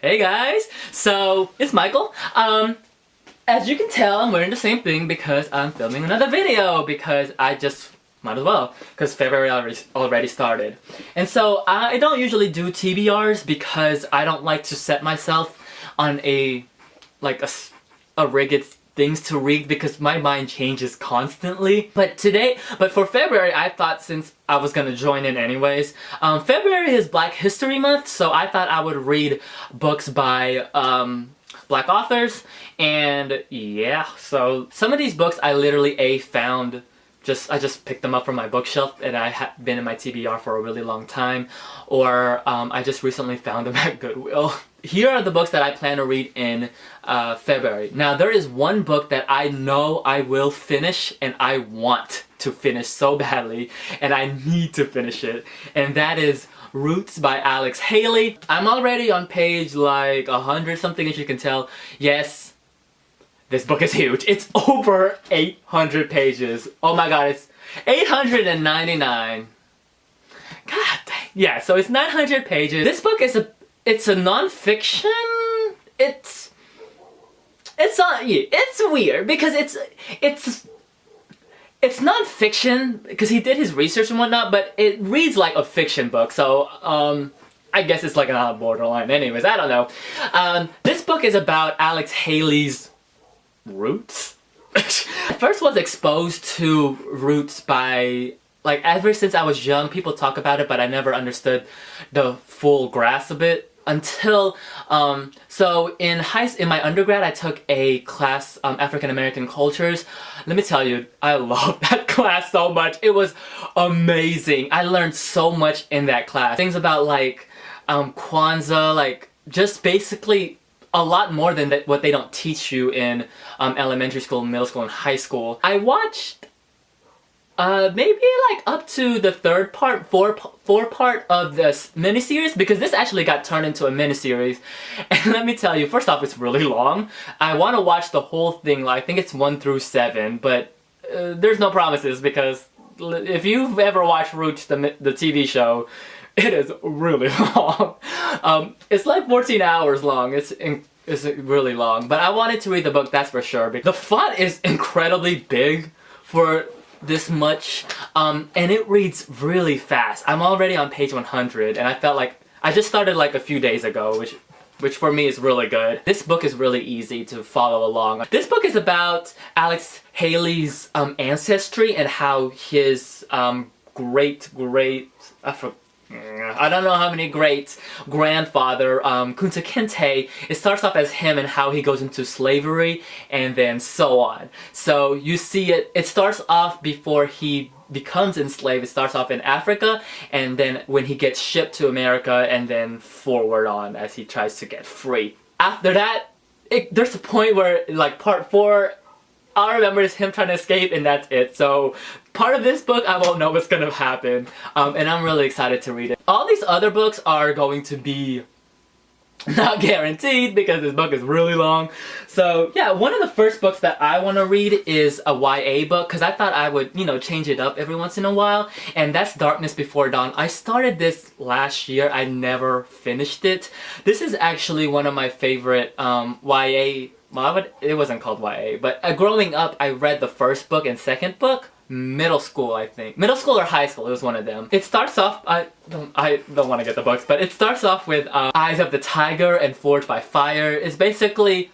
Hey guys! So, it's Michael. As you can tell, I'm wearing the same thing because I'm filming another video because I just might as well, because February already started. And so, I don't usually do TBRs because I don't like to set myself on a rigid things to read because my mind changes constantly. But for February, I thought since I was gonna join in anyways, February is Black History Month, so I thought I would read books by Black authors, and yeah, so some of these books I literally found. I just picked them up from my bookshelf and I had been in my TBR for a really long time, or I just recently found them at Goodwill. Here are the books that I plan to read in February. Now there is one book that I know I will finish and I want to finish so badly and I need to finish it, and that is Roots by Alex Haley. I'm already on page like 100 something, as you can tell. Yes, this book is huge. It's over 800 pages. Oh my god, it's 899. God dang. Yeah, so it's 900 pages. This book is it's a non-fiction. It's weird because it's non-fiction because he did his research and whatnot, but it reads like a fiction book. So I guess it's like an borderline. Anyways, I don't know. This book is about Alex Haley's roots. I first was exposed to Roots by, like, ever since I was young, people talk about it, but I never understood the full grasp of it until, so in my undergrad, I took a class, African American Cultures. Let me tell you, I loved that class so much. It was amazing. I learned so much in that class. Things about, like, Kwanzaa, like, just basically a lot more than what they don't teach you in elementary school, middle school, and high school. I watched maybe like up to the third part, four part of this miniseries, because this actually got turned into a miniseries. And let me tell you, first off, it's really long. I want to watch the whole thing. Like, I think it's 1 through 7, but there's no promises because if you've ever watched Roots, the TV show, it is really long. It's like 14 hours long. It's really long. But I wanted to read the book, that's for sure. The font is incredibly big for this much, and it reads really fast. I'm already on page 100, and I felt like I just started like a few days ago, which for me is really good. This book is really easy to follow along. This book is about Alex Haley's ancestry and how his I don't know how many great-grandfather, Kunta Kinte, it starts off as him and how he goes into slavery and then so on. So you see it starts off before he becomes enslaved. It starts off in Africa, and then when he gets shipped to America, and then forward on as he tries to get free. After that, there's a point where, like, part 4, all I remember is him trying to escape, and that's it. So part of this book, I won't know what's gonna happen, and I'm really excited to read it. All these other books are going to be not guaranteed because this book is really long. So yeah, one of the first books that I want to read is a YA book because I thought I would, you know, change it up every once in a while, and that's Darkness Before Dawn. I started this last year. I never finished it. This is actually one of my favorite YA. Well, it wasn't called YA, but growing up, I read the first book and second book. Middle school, I think. Middle school or high school, it was one of them. It starts off, I don't want to get the books, but it starts off with Eyes of the Tiger and Forged by Fire. It's basically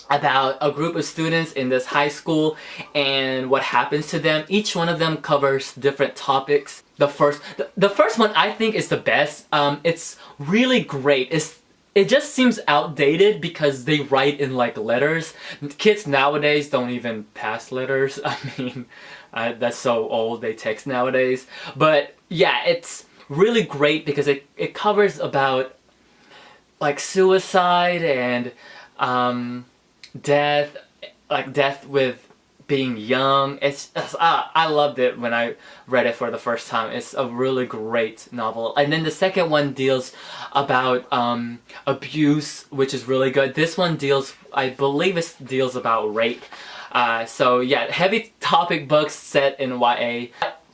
about a group of students in this high school and what happens to them. Each one of them covers different topics. The first one I think is the best. It's really great. It just seems outdated because they write in, like, letters. Kids nowadays don't even pass letters. I mean, that's so old, they text nowadays. But yeah, it's really great because it covers about, like, suicide and death, like death with being young. I loved it when I read it for the first time. It's a really great novel. And then the second one deals about abuse, which is really good. This one deals, I believe it deals about rape. So yeah, heavy topic books set in YA.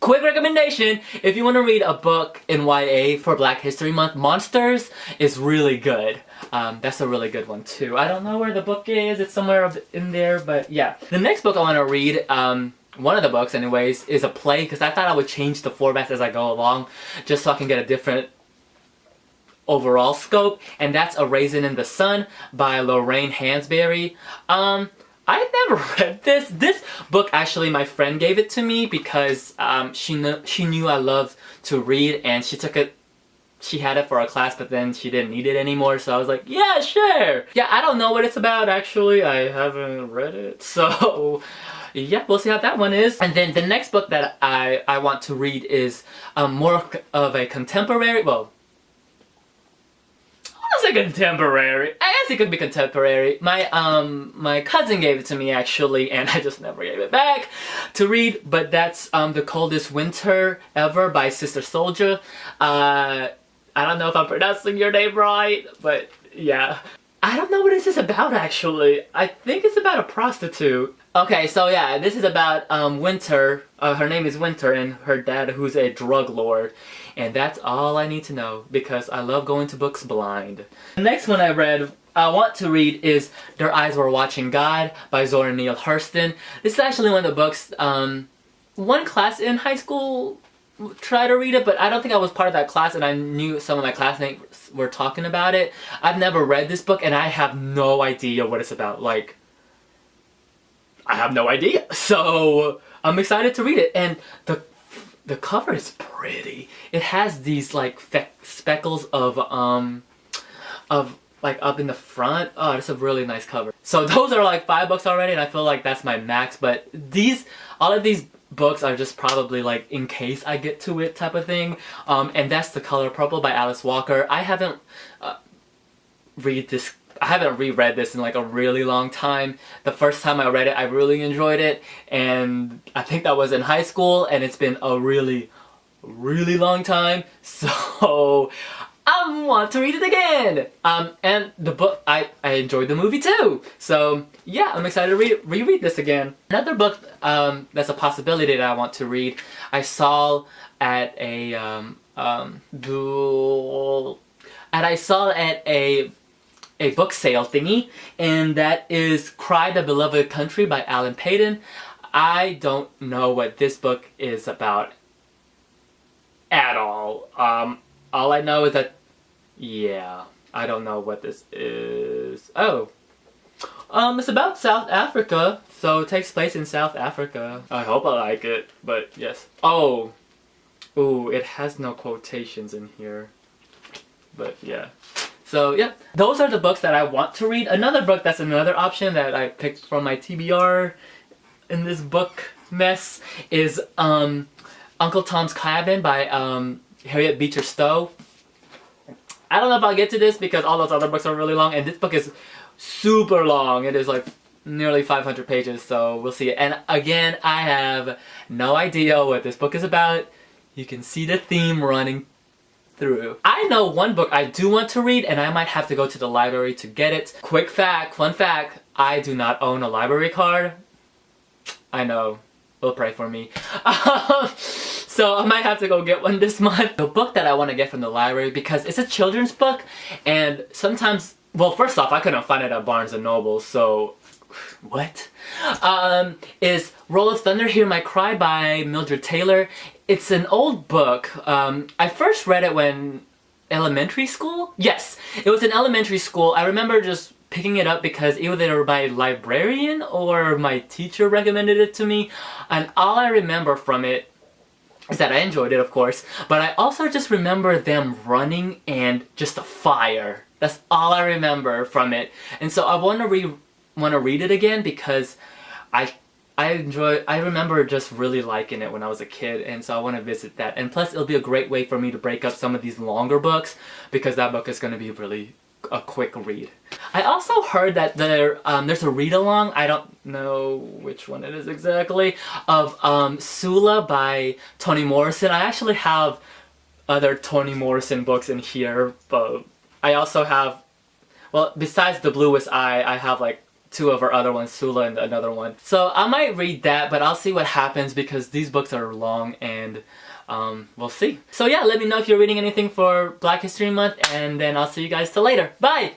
quick recommendation, if you want to read a book in YA for Black History Month, Monsters is really good. That's a really good one too. I don't know where the book is, it's somewhere up in there, but yeah. The next book I want to read, one of the books anyways, is a play, because I thought I would change the formats as I go along, just so I can get a different overall scope, and that's A Raisin in the Sun by Lorraine Hansberry. I never read this. This book, actually, my friend gave it to me because she knew I loved to read, and she had it for a class, but then she didn't need it anymore, so I was like, yeah, sure! Yeah, I don't know what it's about, actually. I haven't read it, so yeah, we'll see how that one is. And then the next book that I want to read is more of a contemporary, well, I guess contemporary. I guess it could be contemporary. My cousin gave it to me actually, and I just never gave it back to read. But that's The Coldest Winter Ever by Sister Soldier. I don't know if I'm pronouncing your name right, but yeah. I don't know what this is about actually. I think it's about a prostitute. Okay, so yeah, this is about Winter. Her name is Winter, and her dad, who's a drug lord. And that's all I need to know, because I love going to books blind. The next one I want to read is Their Eyes Were Watching God by Zora Neale Hurston. This is actually one of the books, one class in high school tried to read it, but I don't think I was part of that class, and I knew some of my classmates were talking about it. I've never read this book, and I have no idea what it's about. Like, I have no idea. So I'm excited to read it, and the cover is pretty. It has these like speckles of like up in the front. Oh, it's a really nice cover. So those are like 5 books already, and I feel like that's my max. But all of these books are just probably like in case I get to it type of thing. And that's The Color Purple by Alice Walker. I haven't reread this in like a really long time. The first time I read it, I really enjoyed it, and I think that was in high school, and it's been a really, really long time, so I want to read it again. And the book, I enjoyed the movie too, so yeah, I'm excited to reread this again. Another book that's a possibility that I want to read, I saw at a book sale thingy, and that is Cry the Beloved Country by Alan Payton. I don't know what this book is about at all. All I know is that, yeah, I don't know what this is. Oh, it's about South Africa, so it takes place in South Africa. I hope I like it, but yes. Oh, ooh, it has no quotations in here, but yeah. So yeah, those are the books that I want to read. Another book that's another option that I picked from my TBR in this book mess is Uncle Tom's Cabin by Harriet Beecher Stowe. I don't know if I'll get to this because all those other books are really long, and this book is super long. It is like nearly 500 pages, so we'll see. And again, I have no idea what this book is about. You can see the theme running through. I know one book I do want to read, and I might have to go to the library to get it. Quick fact, fun fact, I do not own a library card. I know, will pray for me. So I might have to go get one this month. The book that I want to get from the library, because it's a children's book, and sometimes, well, first off, I couldn't find it at Barnes & Noble, so what? Is Roll of Thunder, Hear My Cry by Mildred Taylor. It's an old book. I first read it when elementary school? Yes, it was in elementary school. I remember just picking it up because either my librarian or my teacher recommended it to me, and all I remember from it is that I enjoyed it, of course, but I also just remember them running and just the fire. That's all I remember from it. And so I want to read it again because I remember just really liking it when I was a kid, and so I want to visit that. And plus, it'll be a great way for me to break up some of these longer books, because that book is going to be really a quick read. I also heard that there's a read-along, I don't know which one it is exactly, of Sula by Toni Morrison. I actually have other Toni Morrison books in here, but I also have, well, besides The Bluest Eye, I have like two of our other ones, Sula and another one. So I might read that, but I'll see what happens because these books are long and we'll see. So yeah, let me know if you're reading anything for Black History Month, and then I'll see you guys till later. Bye!